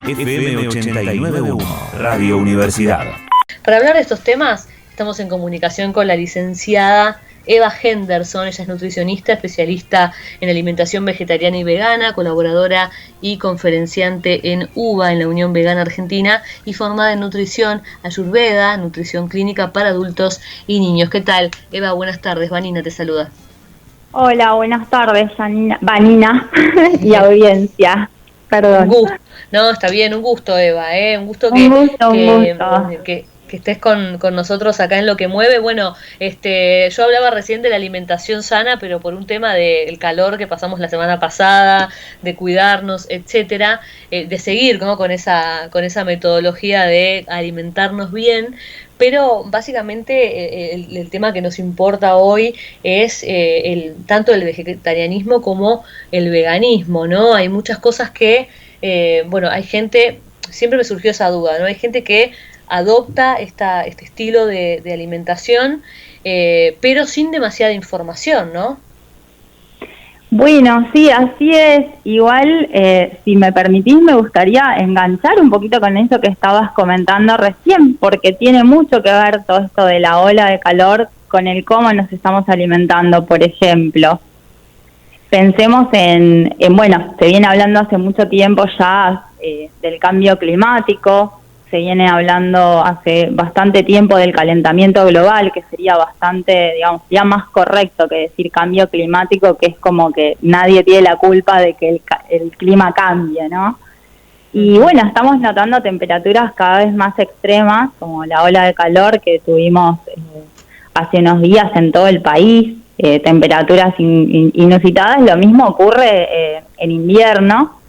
FM 89.1, Radio Universidad. Para hablar de estos temas, estamos en comunicación con la licenciada Eva Henderson. Ella es nutricionista, especialista en alimentación vegetariana y vegana, colaboradora y conferenciante en UVA, en la Unión Vegana Argentina, y formada en nutrición Ayurveda, nutrición clínica para adultos y niños. ¿Qué tal, Eva? Buenas tardes. Vanina te saluda. Hola, buenas tardes, Vanina y audiencia. Perdón. Un gusto. No, está bien, un gusto, Eva, un gusto que estés con nosotros acá en Lo que Mueve. Bueno, yo hablaba recién de la alimentación sana, pero por un tema del calor que pasamos la semana pasada, de cuidarnos, etcétera, de seguir, ¿no?, con esa metodología de alimentarnos bien. Pero básicamente el tema que nos importa hoy es tanto el vegetarianismo como el veganismo, ¿no? Hay muchas cosas que, hay gente, siempre me surgió esa duda, ¿no? Hay gente que adopta este estilo de alimentación, pero sin demasiada información, ¿no? Bueno, sí, así es. Igual, si me permitís, me gustaría enganchar un poquito con eso que estabas comentando recién, porque tiene mucho que ver todo esto de la ola de calor con el cómo nos estamos alimentando, por ejemplo. Pensemos bueno, se viene hablando hace mucho tiempo ya del cambio climático, se viene hablando hace bastante tiempo del calentamiento global, que sería bastante, digamos, ya más correcto que decir cambio climático, que es como que nadie tiene la culpa de que el clima cambie, ¿no? Y bueno, estamos notando temperaturas cada vez más extremas, como la ola de calor que tuvimos hace unos días en todo el país, temperaturas inusitadas. Lo mismo ocurre en invierno.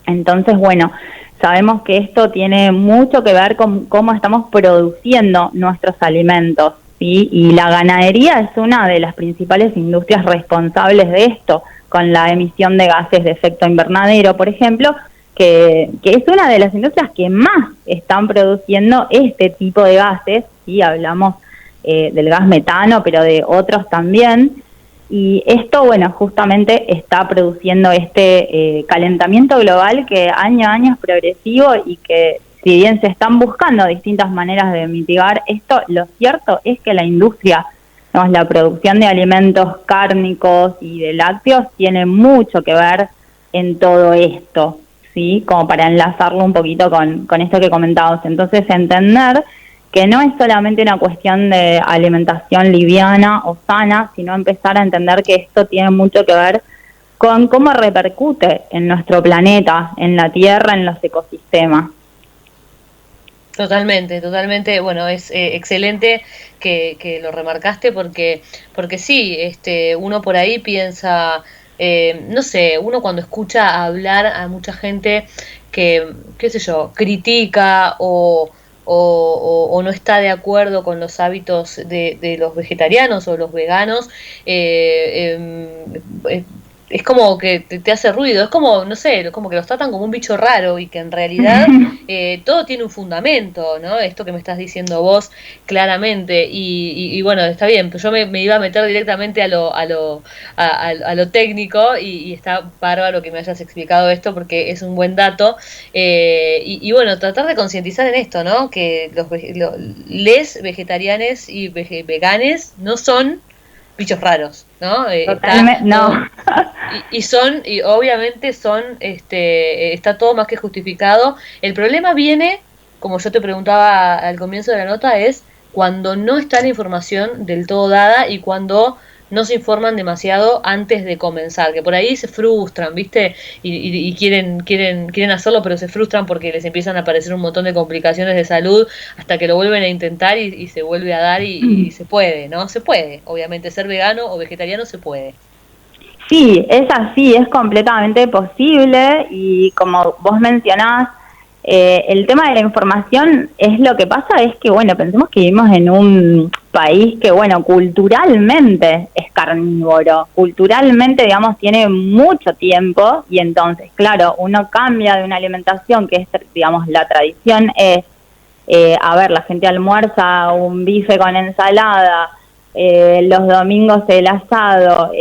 Entonces, bueno, sabemos que esto tiene mucho que ver con cómo estamos produciendo nuestros alimentos, ¿sí? Y la ganadería es una de las principales industrias responsables de esto, con la emisión de gases de efecto invernadero, por ejemplo, que es una de las industrias que más están produciendo este tipo de gases, ¿sí? Hablamos del gas metano, pero de otros también. Y esto, bueno, justamente está produciendo este calentamiento global que año a año es progresivo, y que si bien se están buscando distintas maneras de mitigar esto, lo cierto es que la industria, la producción de alimentos cárnicos y de lácteos tiene mucho que ver en todo esto, ¿sí? Como para enlazarlo un poquito con esto que comentabas. Entonces, entender que no es solamente una cuestión de alimentación liviana o sana, sino empezar a entender que esto tiene mucho que ver con cómo repercute en nuestro planeta, en la Tierra, en los ecosistemas. Totalmente. Bueno, es excelente que lo remarcaste, porque sí, uno por ahí piensa, no sé, uno cuando escucha hablar a mucha gente que, qué sé yo, critica o no está de acuerdo con los hábitos de los vegetarianos o los veganos, es como que te hace ruido, es como, no sé, como que los tratan como un bicho raro, y que en realidad todo tiene un fundamento, ¿no? Esto que me estás diciendo vos claramente, y bueno, está bien, pero yo me iba a meter directamente a lo técnico, y está bárbaro que me hayas explicado esto, porque es un buen dato, y bueno, tratar de concientizar en esto, ¿no? Que les vegetarianes y veganes no son bichos raros, ¿no? Totalmente, no. Y obviamente está todo más que justificado. El problema viene, como yo te preguntaba al comienzo de la nota, es cuando no está la información del todo dada, y cuando no se informan demasiado antes de comenzar, que por ahí se frustran, ¿viste? Y quieren hacerlo, pero se frustran porque les empiezan a aparecer un montón de complicaciones de salud, hasta que lo vuelven a intentar y se vuelve a dar, y se puede, ¿no? Se puede, obviamente, ser vegano o vegetariano se puede. Sí, es así, es completamente posible, y como vos mencionás, el tema de la información es lo que pasa, es que, bueno, pensemos que vivimos en un país que, bueno, culturalmente es carnívoro, culturalmente, digamos, tiene mucho tiempo, y entonces, claro, uno cambia de una alimentación que es, digamos, la tradición es, la gente almuerza un bife con ensalada, los domingos el asado,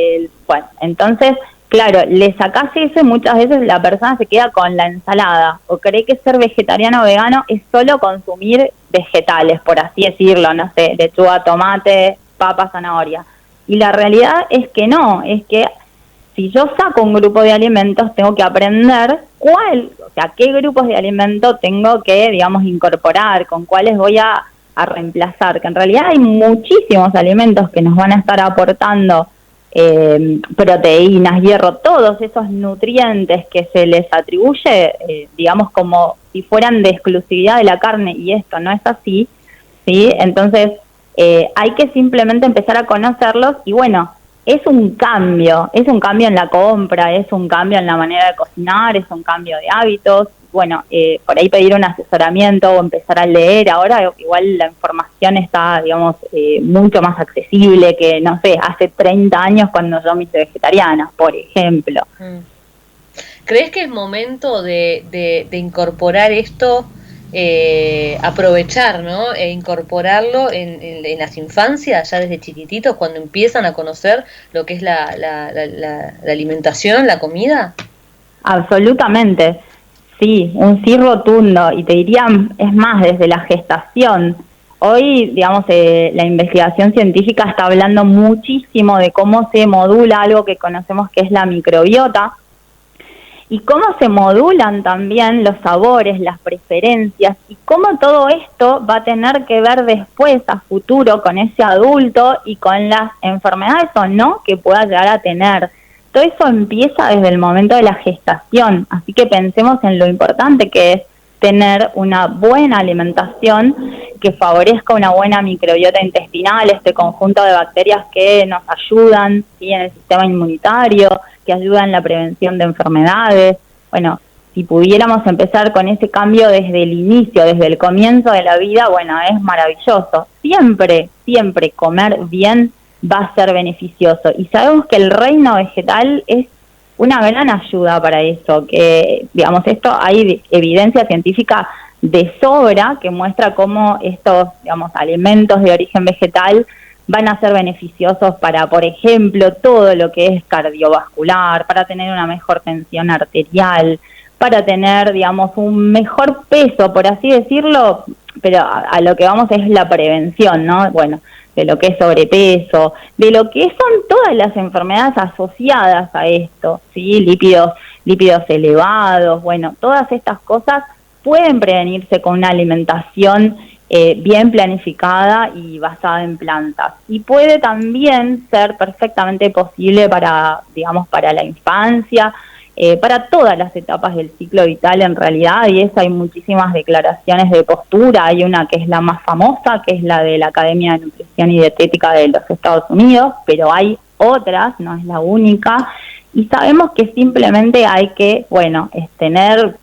bueno, entonces claro, le sacás eso y muchas veces la persona se queda con la ensalada o cree que ser vegetariano o vegano es solo consumir vegetales, por así decirlo, no sé, lechuga, tomate, papa, zanahoria. Y la realidad es que no, es que si yo saco un grupo de alimentos, tengo que aprender qué grupos de alimentos tengo que, digamos, incorporar, con cuáles voy a reemplazar, que en realidad hay muchísimos alimentos que nos van a estar aportando proteínas, hierro, todos esos nutrientes que se les atribuye, digamos, como si fueran de exclusividad de la carne, y esto no es así, ¿sí? Entonces, hay que simplemente empezar a conocerlos y bueno, es un cambio en la compra, es un cambio en la manera de cocinar, es un cambio de hábitos. Bueno, por ahí pedir un asesoramiento o empezar a leer, ahora igual la información está, digamos, mucho más accesible que, no sé, hace 30 años cuando yo me hice vegetariana, por ejemplo. ¿Crees que es momento de incorporar esto, aprovechar, ¿no? E incorporarlo en las infancias, ya desde chiquititos, cuando empiezan a conocer lo que es la alimentación, la comida? Absolutamente. Sí, un sí rotundo, y te diría, es más, desde la gestación. Hoy, digamos, la investigación científica está hablando muchísimo de cómo se modula algo que conocemos que es la microbiota, y cómo se modulan también los sabores, las preferencias, y cómo todo esto va a tener que ver después, a futuro, con ese adulto y con las enfermedades o no que pueda llegar a tener. Todo eso empieza desde el momento de la gestación, así que pensemos en lo importante que es tener una buena alimentación que favorezca una buena microbiota intestinal, este conjunto de bacterias que nos ayudan, ¿sí?, en el sistema inmunitario, que ayudan en la prevención de enfermedades. Bueno, si pudiéramos empezar con ese cambio desde el inicio, desde el comienzo de la vida, bueno, es maravilloso. Siempre comer bien va a ser beneficioso. Y sabemos que el reino vegetal es una gran ayuda para eso, que, digamos, esto hay evidencia científica de sobra que muestra cómo estos, digamos, alimentos de origen vegetal van a ser beneficiosos para, por ejemplo, todo lo que es cardiovascular, para tener una mejor tensión arterial, para tener, digamos, un mejor peso, por así decirlo, pero a lo que vamos es la prevención, ¿no? Bueno, de lo que es sobrepeso, de lo que son todas las enfermedades asociadas a esto, ¿sí? Lípidos elevados, bueno, todas estas cosas pueden prevenirse con una alimentación bien planificada y basada en plantas. Y puede también ser perfectamente posible para, digamos, para la infancia, para todas las etapas del ciclo vital en realidad, y eso hay muchísimas declaraciones de postura. Hay una que es la más famosa, que es la de la Academia de Nutrición y Dietética de los Estados Unidos, pero hay otras, no es la única, y sabemos que simplemente hay que, bueno, es tener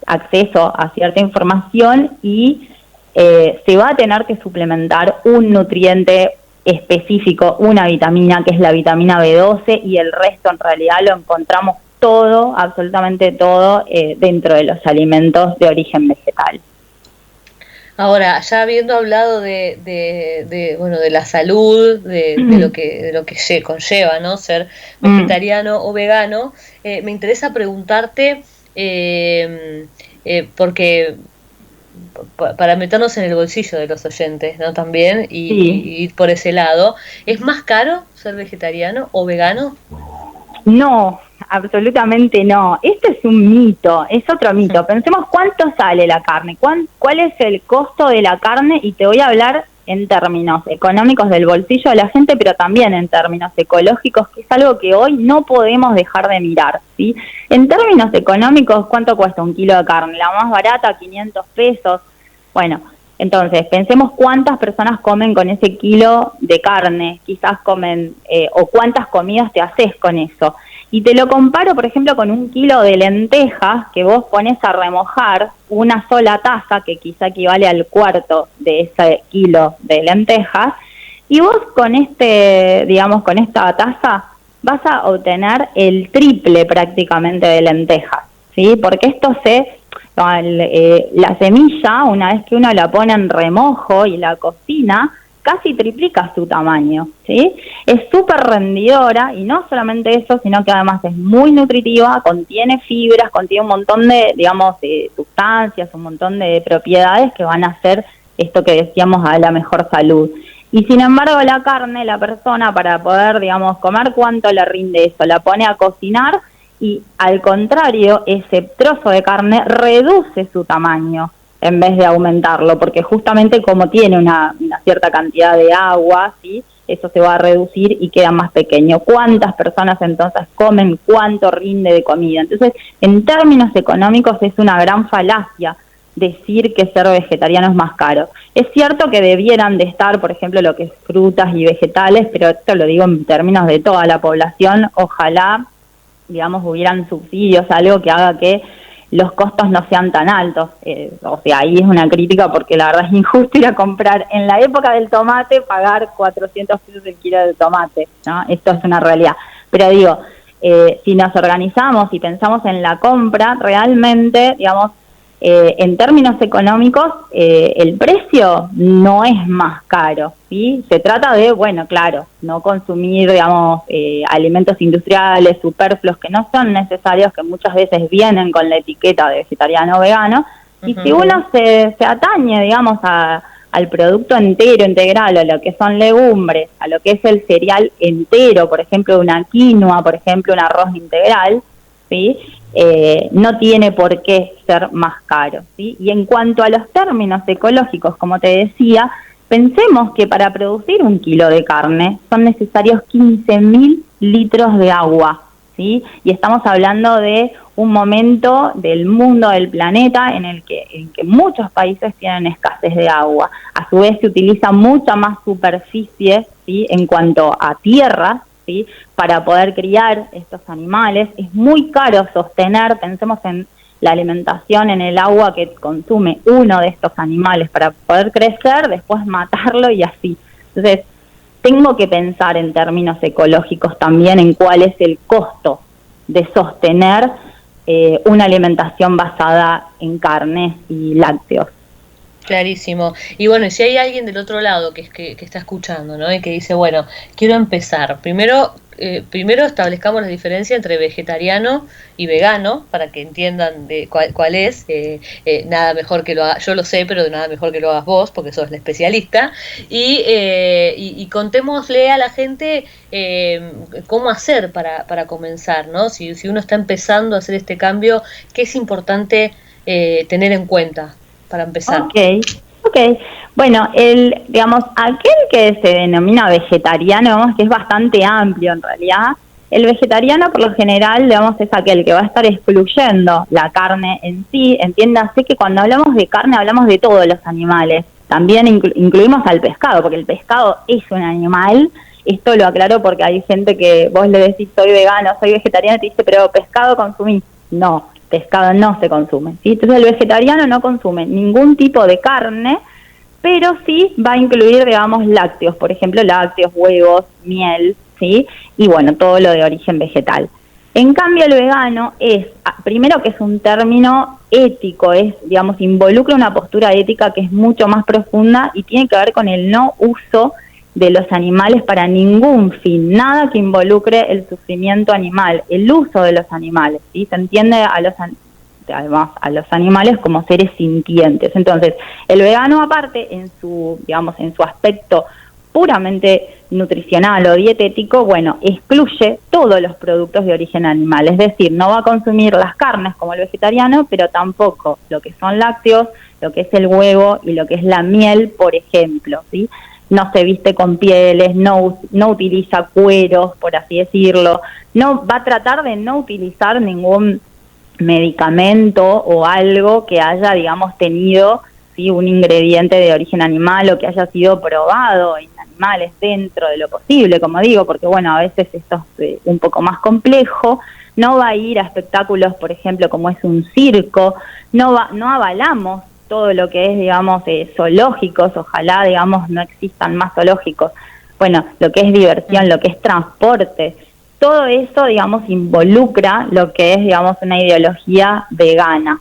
acceso a cierta información y se va a tener que suplementar un nutriente específico, una vitamina, que es la vitamina B12, y el resto en realidad lo encontramos todo, absolutamente todo, dentro de los alimentos de origen vegetal. Ahora, ya habiendo hablado bueno, de la salud, de lo que se conlleva, ¿no?, ser vegetariano o vegano, me interesa preguntarte, porque para meternos en el bolsillo de los oyentes, ¿no?, también, y ir por ese lado, ¿es más caro ser vegetariano o vegano? No, absolutamente no. Este es un mito, es otro mito. Pensemos cuánto sale la carne, cuál es el costo de la carne, y te voy a hablar en términos económicos del bolsillo de la gente, pero también en términos ecológicos, que es algo que hoy no podemos dejar de mirar, ¿sí? En términos económicos, ¿cuánto cuesta un kilo de carne? La más barata, 500 pesos. Bueno, entonces, pensemos cuántas personas comen con ese kilo de carne, quizás comen, o cuántas comidas te haces con eso. Y te lo comparo, por ejemplo, con un kilo de lentejas que vos pones a remojar una sola taza, que quizá equivale al cuarto de ese kilo de lentejas, y vos con con esta taza vas a obtener el triple prácticamente de lentejas, ¿sí? Porque esto la semilla, una vez que uno la pone en remojo y la cocina, casi triplica su tamaño, ¿sí? Es súper rendidora y no solamente eso, sino que además es muy nutritiva, contiene fibras, contiene un montón de, digamos, de sustancias, un montón de propiedades que van a hacer esto que decíamos a la mejor salud. Y sin embargo la carne, la persona para poder, digamos, comer, ¿cuánto le rinde eso? La pone a cocinar y al contrario, ese trozo de carne reduce su tamaño en vez de aumentarlo, porque justamente como tiene una cierta cantidad de agua, ¿sí? Eso se va a reducir y queda más pequeño. ¿Cuántas personas entonces comen? ¿Cuánto rinde de comida? Entonces, en términos económicos es una gran falacia decir que ser vegetariano es más caro. Es cierto que debieran de estar, por ejemplo, lo que es frutas y vegetales, pero esto lo digo en términos de toda la población. Ojalá, digamos, hubieran subsidios, algo que haga que los costos no sean tan altos. O sea, ahí es una crítica porque la verdad es injusto ir a comprar en la época del tomate, pagar 400 pesos el kilo de tomate, ¿no? Esto es una realidad. Pero digo, si nos organizamos y pensamos en la compra, realmente, digamos, en términos económicos, el precio no es más caro, ¿sí? Se trata de, bueno, claro, no consumir, digamos, alimentos industriales, superfluos, que no son necesarios, que muchas veces vienen con la etiqueta de vegetariano o vegano, y si uno se atañe, digamos, al producto entero, integral, a lo que son legumbres, a lo que es el cereal entero, por ejemplo, una quinoa, por ejemplo, un arroz integral, ¿sí? No tiene por qué ser más caro, ¿sí? Y en cuanto a los términos ecológicos, como te decía, pensemos que para producir 1 kilo de carne son necesarios 15.000 litros de agua, ¿sí? Y estamos hablando de un momento del mundo, del planeta, en que muchos países tienen escasez de agua. A su vez se utiliza mucha más superficie, ¿sí? En cuanto a tierra, ¿sí? Para poder criar estos animales. Es muy caro sostener, pensemos en la alimentación, en el agua que consume uno de estos animales para poder crecer, después matarlo y así. Entonces, tengo que pensar en términos ecológicos también en cuál es el costo de sostener una alimentación basada en carnes y lácteos. Clarísimo. Y bueno, y si hay alguien del otro lado que está escuchando, ¿no? Y que dice, bueno, quiero empezar. Primero establezcamos la diferencia entre vegetariano y vegano para que entiendan de cuál es. Nada mejor que lo haga, yo lo sé, pero nada mejor que lo hagas vos porque sos la especialista. Y contémosle a la gente cómo hacer para comenzar, ¿no? Si uno está empezando a hacer este cambio, ¿qué es importante tener en cuenta para empezar? Ok. Bueno, digamos, aquel que se denomina vegetariano, que es bastante amplio en realidad, el vegetariano por lo general, digamos, es aquel que va a estar excluyendo la carne en sí. Entiéndase que cuando hablamos de carne hablamos de todos los animales. También incluimos al pescado, porque el pescado es un animal. Esto lo aclaro porque hay gente que vos le decís soy vegano, soy vegetariano, y te dice, pero pescado consumís. No, pescado no se consume, ¿sí? Entonces el vegetariano no consume ningún tipo de carne, pero sí va a incluir, digamos, lácteos, por ejemplo, lácteos, huevos, miel, ¿sí? Y bueno, todo lo de origen vegetal. En cambio, el vegano es, primero que es un término ético, digamos, involucra una postura ética que es mucho más profunda y tiene que ver con el no uso de los animales para ningún fin, nada que involucre el sufrimiento animal, el uso de los animales, ¿sí? Se entiende además a los animales como seres sintientes. Entonces, el vegano aparte en su aspecto puramente nutricional o dietético, bueno, excluye todos los productos de origen animal, es decir, no va a consumir las carnes como el vegetariano, pero tampoco lo que son lácteos, lo que es el huevo y lo que es la miel, por ejemplo, ¿sí? No se viste con pieles, no utiliza cueros, por así decirlo, no va a tratar de no utilizar ningún medicamento o algo que haya, digamos, tenido, ¿sí? Un ingrediente de origen animal o que haya sido probado en animales dentro de lo posible, como digo, porque bueno, a veces esto es un poco más complejo. No va a ir a espectáculos, por ejemplo, como es un circo, no avalamos todo lo que es, digamos, zoológicos, ojalá, digamos, no existan más zoológicos. Bueno, lo que es diversión, lo que es transporte, todo eso, digamos, involucra lo que es, digamos, una ideología vegana.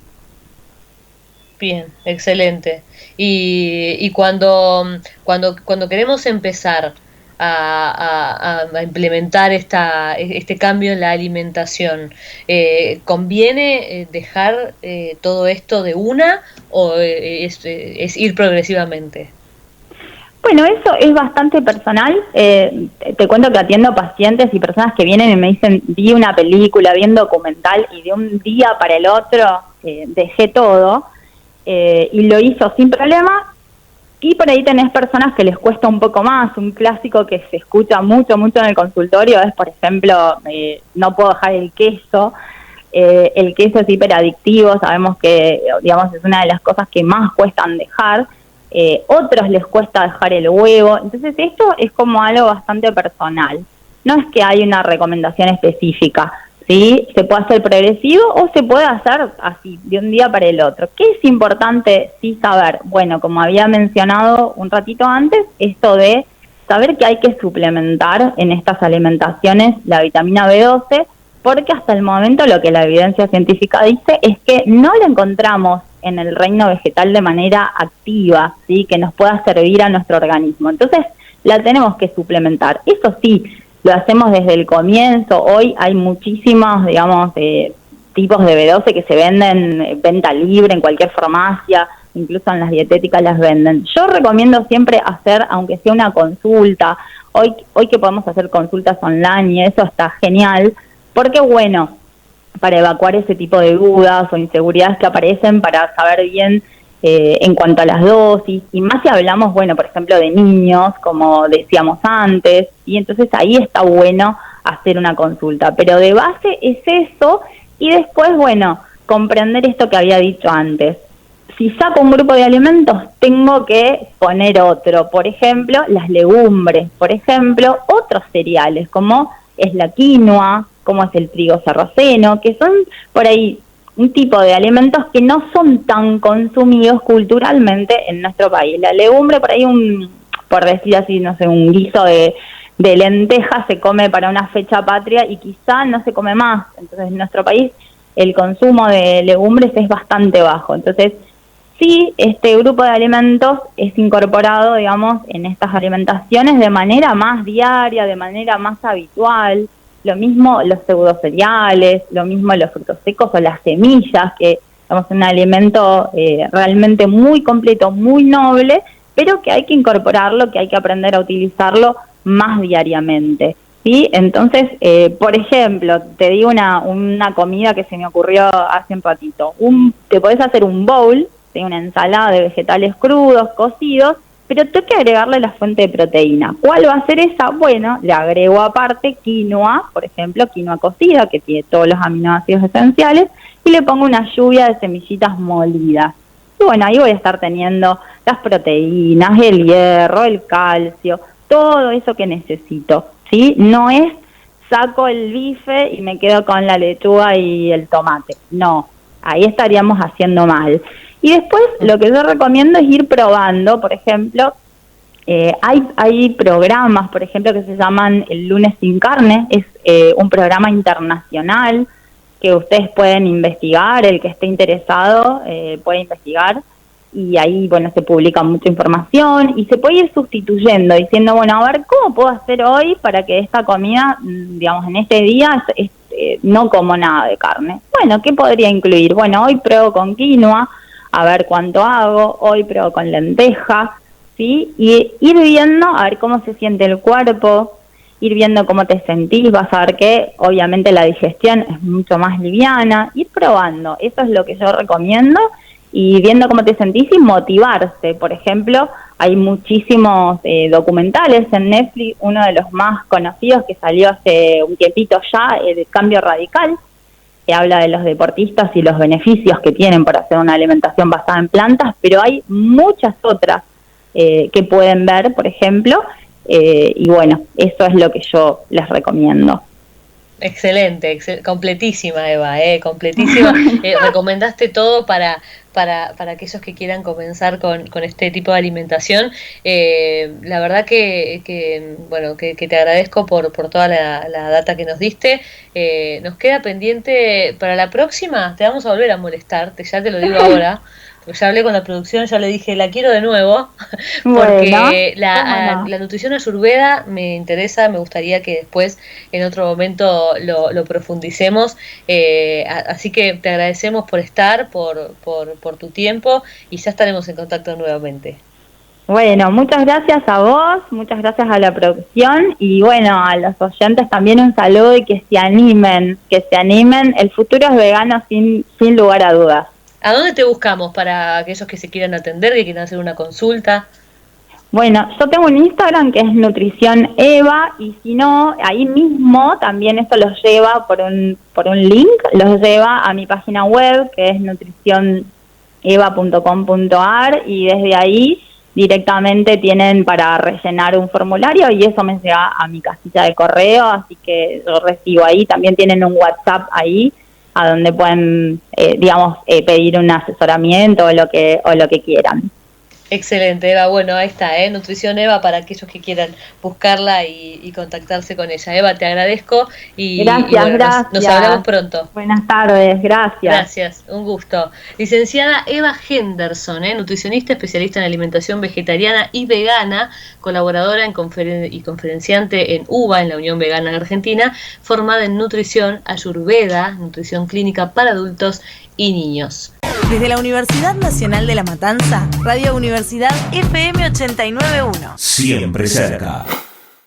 Bien, excelente. Y cuando queremos empezar a implementar este cambio en la alimentación, ¿conviene dejar todo esto de una o es ir progresivamente? Bueno, eso es bastante personal. Te cuento que atiendo pacientes y personas que vienen y me dicen, vi una película, vi un documental y de un día para el otro dejé todo y lo hizo sin problema. Y por ahí tenés personas que les cuesta un poco más. Un clásico que se escucha mucho en el consultorio es, por ejemplo, no puedo dejar el queso. El queso es hiperadictivo, sabemos que, digamos, es una de las cosas que más cuestan dejar. Otros les cuesta dejar el huevo. Entonces esto es como algo bastante personal. No es que hay una recomendación específica, ¿sí? Se puede hacer progresivo o se puede hacer así, de un día para el otro. ¿Qué es importante sí saber? Bueno, como había mencionado un ratito antes, esto de saber que hay que suplementar en estas alimentaciones la vitamina B12, porque hasta el momento lo que la evidencia científica dice es que no la encontramos en el reino vegetal de manera activa, ¿sí? Que nos pueda servir a nuestro organismo. Entonces, la tenemos que suplementar. Eso sí, lo hacemos desde el comienzo. Hoy hay muchísimos, digamos, tipos de B12 que se venden venta libre en cualquier farmacia, incluso en las dietéticas las venden. Yo recomiendo siempre hacer, aunque sea una consulta, hoy que podemos hacer consultas online y eso está genial, porque bueno, para evacuar ese tipo de dudas o inseguridades que aparecen, para saber bien en cuanto a las dosis, y más si hablamos, bueno, por ejemplo, de niños, como decíamos antes, y entonces ahí está bueno hacer una consulta. Pero de base es eso, y después, bueno, comprender esto que había dicho antes. Si saco un grupo de alimentos, tengo que poner otro. Por ejemplo, las legumbres, por ejemplo, otros cereales, como es la quinoa, como es el trigo sarraceno, que son por ahí un tipo de alimentos que no son tan consumidos culturalmente en nuestro país. La legumbre, por ahí, por decir así, no sé, un guiso de lentejas se come para una fecha patria y quizá no se come más. Entonces, en nuestro país el consumo de legumbres es bastante bajo. Entonces, sí, este grupo de alimentos es incorporado, digamos, en estas alimentaciones de manera más diaria, de manera más habitual. Lo mismo los pseudocereales, lo mismo los frutos secos o las semillas, que es un alimento realmente muy completo, muy noble, pero que hay que incorporarlo, que hay que aprender a utilizarlo más diariamente, ¿sí? Entonces, por ejemplo, te digo una comida que se me ocurrió hace un ratito. Te podés hacer un bowl, ¿sí? Una ensalada de vegetales crudos, cocidos, pero tengo que agregarle la fuente de proteína. ¿Cuál va a ser esa? Bueno, le agrego aparte quinoa, por ejemplo, quinoa cocida, que tiene todos los aminoácidos esenciales, y le pongo una lluvia de semillitas molidas. Y bueno, ahí voy a estar teniendo las proteínas, el hierro, el calcio, todo eso que necesito, ¿sí? No es saco el bife y me quedo con la lechuga y el tomate. No, ahí estaríamos haciendo mal. Y después lo que yo recomiendo es ir probando, por ejemplo, hay programas, por ejemplo, que se llaman El Lunes Sin Carne, es un programa internacional que ustedes pueden investigar, el que esté interesado puede investigar, y ahí, bueno, se publica mucha información y se puede ir sustituyendo, diciendo, bueno, a ver, ¿cómo puedo hacer hoy para que esta comida, digamos, en este día no como nada de carne? Bueno, ¿qué podría incluir? Bueno, hoy pruebo con quinoa, a ver cuánto hago, hoy pruebo con lentejas, ¿sí? Y ir viendo a ver cómo se siente el cuerpo, ir viendo cómo te sentís, vas a ver que obviamente la digestión es mucho más liviana, ir probando, eso es lo que yo recomiendo, y viendo cómo te sentís y motivarse. Por ejemplo, hay muchísimos documentales en Netflix, uno de los más conocidos que salió hace un tiempito ya, de Cambio Radical, que habla de los deportistas y los beneficios que tienen por hacer una alimentación basada en plantas, pero hay muchas otras que pueden ver, por ejemplo, y bueno, eso es lo que yo les recomiendo. Excelente, completísima, Eva, completísima. Recomendaste todo para aquellos que quieran comenzar con este tipo de alimentación. La verdad que bueno, que te agradezco por toda la data que nos diste. Nos queda pendiente para la próxima, te vamos a volver a molestar, ya te lo digo ahora, ya hablé con la producción, ya le dije, la quiero de nuevo, porque la nutrición ayurveda me interesa, me gustaría que después en otro momento lo profundicemos, así que te agradecemos por estar, por tu tiempo, y ya estaremos en contacto nuevamente. Bueno, muchas gracias a vos, muchas gracias a la producción y bueno, a los oyentes también un saludo y que se animen, el futuro es vegano sin lugar a dudas. ¿A dónde te buscamos para aquellos que se quieran atender, que quieran hacer una consulta? Bueno, yo tengo un Instagram que es Nutrición Eva y si no, ahí mismo también esto los lleva por un link, los lleva a mi página web que es nutricioneva.com.ar y desde ahí directamente tienen para rellenar un formulario y eso me llega a mi casilla de correo, así que yo recibo ahí, también tienen un WhatsApp ahí a donde pueden, pedir un asesoramiento o lo que quieran. Excelente, Eva. Bueno, ahí está, Nutrición Eva para aquellos que quieran buscarla y contactarse con ella. Eva, te agradezco gracias. Nos hablamos pronto. Buenas tardes, gracias. Gracias, un gusto. Licenciada Eva Henderson, nutricionista especialista en alimentación vegetariana y vegana, colaboradora y conferenciante en UVA, en la Unión Vegana de Argentina, formada en nutrición ayurveda, nutrición clínica para adultos y niños. Desde la Universidad Nacional de La Matanza, Radio Universidad FM 89.1. Siempre cerca.